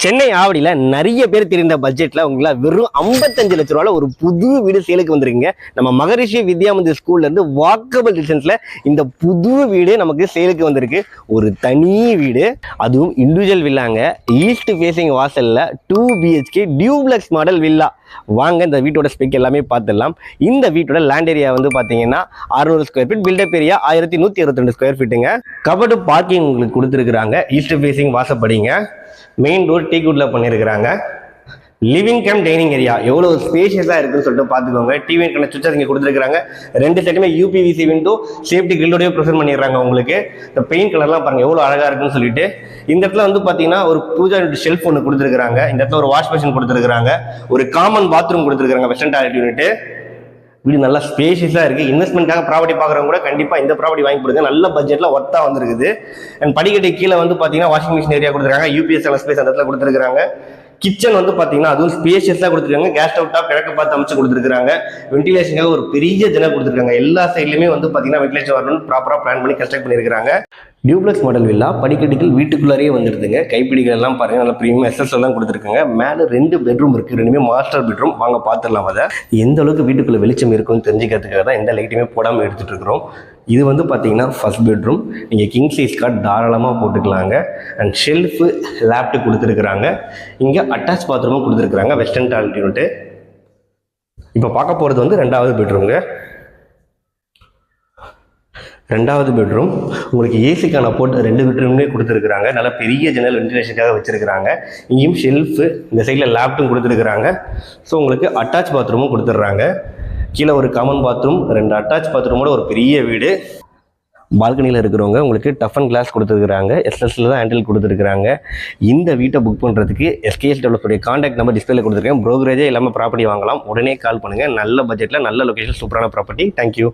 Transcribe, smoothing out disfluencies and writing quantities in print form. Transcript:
சென்னை ஆவடியில் நிறைய பேர் தெரிந்த பட்ஜெட்டில் உங்களா வெறும் 55 லட்ச ரூபாயில் ஒரு புது வீடு சேலுக்கு வந்திருக்கீங்க. நம்ம மகரிஷி வித்யா மந்திர் ஸ்கூல்லேருந்து வாக்கபிள் டிஸ்டன்ஸில் இந்த புது வீடு நமக்கு சேலுக்கு வந்திருக்கு. ஒரு தனி வீடு, அதுவும் இண்டிவிஜுவல் வில்லாங்க. ஈஸ்ட் ஃபேஸிங் வாசலில் 2 BHK டியூப்ளெக்ஸ் மாடல் வில்லா. வாங்க இந்த வீட்டோட ஸ்பெக் எல்லாமே பார்த்துடலாம். இந்த வீட்டோட லேண்ட் ஏரியா வந்து பார்த்தீங்கன்னா 600 square feet, built up area 1122 square ஃபீட்டுங்க. கபடு பார்க்கிங் உங்களுக்கு கொடுத்துருக்குறாங்க. ஈஸ்ட் ஃபேஸிங் வாசப்படிங்க. மெயின் டோர் டீக்வுட்ல பண்ணியிருக்கிறாங்க. லிவிங் கம் டைனிங் ஏரியா எவ்வளோ ஸ்பேஷியஸாக இருக்குன்னு சொல்லிட்டு பார்த்துக்கோங்க. டிவி சுவிட்சஸ் இங்கே கொடுத்துருக்காங்க. 2 சைடுமே UPVC விண்டோ சேஃப்டி கிரில்லோடய ப்ரெசென்ட் பண்ணிடுறாங்க. உங்களுக்கு இந்த பெயிண்ட் கலர்லாம் பாருங்கள் எவ்வளோ அழகாக இருக்குன்னு சொல்லிட்டு. இந்த இடத்துல வந்து பார்த்தீங்கன்னா ஒரு பூஜா ஷெல்ஃப் ஒன்று கொடுத்துருக்காங்க. இந்த இடத்துல ஒரு வாஷ் மிஷின் கொடுத்துருக்காங்க. ஒரு காமன் பாத்ரூம் கொடுத்துருக்காங்க. Western toilet unit. வீடு நல்லா ஸ்பேஷியஸாக இருக்குது. இன்வெஸ்ட்மெண்ட்டாக ப்ராப்பர்ட்டி பார்க்குறவங்க கூட கண்டிப்பாக இந்த ப்ராப்பர்ட்டி வாங்கி கொடுங்க. நல்ல பட்ஜெட்டில் ஒர்த்தாக வந்துருக்குது. அண்ட் படிக்கட்டு கீழே வந்து பார்த்தீங்கன்னா வாஷிங் மிஷின் ஏரியா கொடுத்துருக்காங்க. UPS ஸ்பேஸ் அந்த இடத்துல கொடுத்துருக்காங்க. கிச்சன் வந்து பார்த்தீங்கன்னா அதுவும் ஸ்பேஷியஸாக கொடுத்துருக்காங்க. கேஸ் ஸ்டவ் டாப் கிழக்கு பார்த்து அமைச்சு கொடுத்துருக்காங்க. வென்டிலேஷனுக்காக ஒரு பெரிய ஜன்னல் கொடுத்துருக்காங்க. எல்லா சைட்லையுமே வந்து பார்த்தீங்கன்னா வென்டிலேஷன் வரணும்னு ப்ராப்பராக பிளான் பண்ணி கன்ஸ்ட்ரக்ட் பண்ணியிருக்காங்க. Duplex model villa. படிக்கட்டுகள் வீட்டுக்குள்ளாரையே வந்துடுதுங்க. கைப்பிடிகள் எல்லாம் பாருங்கள், நல்ல ப்ரீமியம் SS எல்லாம் கொடுத்துருக்காங்க. மேலே 2 பெட்ரூம் இருக்குது. 2மே மாஸ்டர் பெட்ரூம். வாங்க பார்த்துடலாம். அதை எந்த அளவுக்கு வீட்டுக்குள்ளே வெளிச்சம் இருக்குன்னு தெரிஞ்சுக்கிறதுக்காக தான் எந்த லைட்டுமே போடாமல் எடுத்துகிட்டு இருக்கிறோம். இது வந்து பார்த்தீங்கன்னா ஃபர்ஸ்ட் பெட்ரூம். நீங்கள் கிங் சைஸ் கார்ட் தாராளமாக போட்டுக்கலாங்க. அண்ட் ஷெல்ஃபு லேப்டாப் கொடுத்துருக்குறாங்க. இங்கே அட்டாச் பாத்ரூமும் கொடுத்துருக்குறாங்க. Western toilet unit. இப்போ பார்க்க போகிறது வந்து 2வது பெட்ரூம்ங்க. 2வது பெட்ரூம் உங்களுக்கு ஏசிக்கான போட்டு 2 பெட்ரூம்லேயே கொடுத்துருக்குறாங்க. நல்லா பெரிய ஜன்னல் வென்டிலேஷனுக்காக வச்சுருக்கிறாங்க. இங்கேயும் ஷெல்ஃபு, இந்த சைடில் லேப்டும் கொடுத்துருக்குறாங்க. ஸோ உங்களுக்கு அட்டாச் பாத்ரூமும் கொடுத்துட்றாங்க. கீழே ஒரு காமன் பாத்ரூம், 2 அட்டாச் பாத்ரூமோட ஒரு பெரிய வீடு. பால்கனியில் இருக்கிறவங்க உங்களுக்கு டஃப் அண்ட் கிளாஸ் கொடுத்துருக்குறாங்க. SSL தான் ஹேண்டில் கொடுத்துருக்குறாங்க. இந்த வீட்டை புக் பண்ணுறதுக்கு SKS டெவலப்பருடைய கான்டாக்ட் நம்பர் டிஸ்பிளேல கொடுத்துருக்கேன். ப்ரோக்கரேஜே இல்லாமல் ப்ராப்பர்ட்டி வாங்கலாம். உடனே கால் பண்ணுங்கள். நல்ல பட்ஜெட்டில் நல்ல லொக்கேஷன், சூப்பரான ப்ராப்பர்ட்டி. தேங்க்யூ.